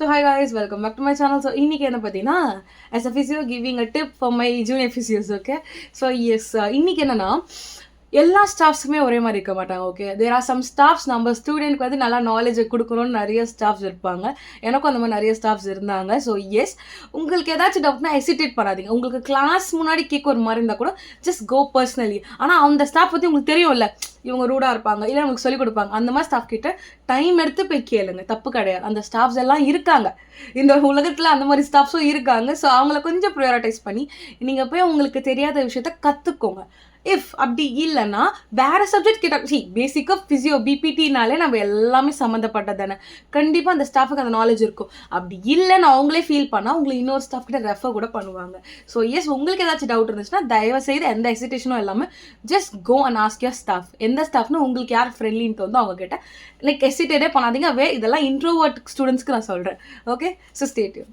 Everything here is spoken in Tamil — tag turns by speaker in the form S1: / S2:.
S1: So hi guys, welcome back to my channel. So இன்னைக்கு என்ன பார்த்தீங்கன்னா as a physio giving a tip for my junior physios, okay? So yes, இன்னைக்கு என்னன்னா எல்லா ஸ்டாஃப்ஸுமே ஒரே மாதிரி இருக்க மாட்டாங்க. Okay, there are some staffs நம்ம ஸ்டூடெண்ட்க்கு வந்து நல்லா நாலேஜை கொடுக்கணும்னு நிறைய ஸ்டாஃப்ஸ் இருப்பாங்க. எனக்கும் அந்த மாதிரி நிறைய ஸ்டாஃப்ஸ் இருந்தாங்க. ஸோ எஸ், உங்களுக்கு ஏதாச்சும் டவுட்னா ஹெசிடேட் பண்ணாதீங்க. உங்களுக்கு கிளாஸ் முன்னாடி கேட்க ஒரு மாதிரி இருந்தால் கூட ஜஸ்ட் கோ பர்சனலி. ஆனால் அந்த ஸ்டாஃப் பற்றி உங்களுக்கு தெரியும்ல, இவங்க ரூடாக இருப்பாங்க, இல்லை உங்களுக்கு சொல்லிக் கொடுப்பாங்க, அந்த மாதிரி ஸ்டாஃப் கிட்ட டைம் எடுத்து போய் கேளுங்க, தப்பு கிடையாது. அந்த ஸ்டாஃப்ஸ் எல்லாம் இருக்காங்க, இந்த உலகத்தில் அந்த மாதிரி ஸ்டாஃப்ஸும் இருக்காங்க. ஸோ அவங்கள கொஞ்சம் ப்ரையாரிட்டைஸ் பண்ணி நீங்கள் போய் உங்களுக்கு தெரியாத விஷயத்த கற்றுக்கோங்க. இஃப் அப்படி இல்லைன்னா வேறு சப்ஜெக்ட் கேட்டால் பேசிக்காக ஃபிசியோ பிபிடினாலே நம்ம எல்லாமே சம்மந்தப்பட்டது தானே, கண்டிப்பாக அந்த ஸ்டாஃபுக்கு அந்த நாலேஜ் இருக்கும். அப்படி இல்லைன்னு அவங்களே ஃபீல் பண்ணால் உங்களை இன்னொரு ஸ்டாஃப் கிட்ட ரெஃபர் கூட பண்ணுவாங்க. ஸோ எஸ், உங்களுக்கு ஏதாச்சும் டவுட் இருந்துச்சுன்னா தயவு செய்து எந்த ஹெசிடேஷனும் இல்லாமல் just go and ask your staff. எந்த ஸ்டாஃப்னு உங்களுக்கு யார் ஃப்ரெண்ட்லின்னு தோணுதோ அவங்க கிட்ட லைக் ஹெசிடேட்டே பண்ணாதீங்க. இதெல்லாம் இன்ட்ரோவர்ட் ஸ்டூடெண்ட்ஸ்க்கு நான் சொல்கிறேன். Okay, so stay tune.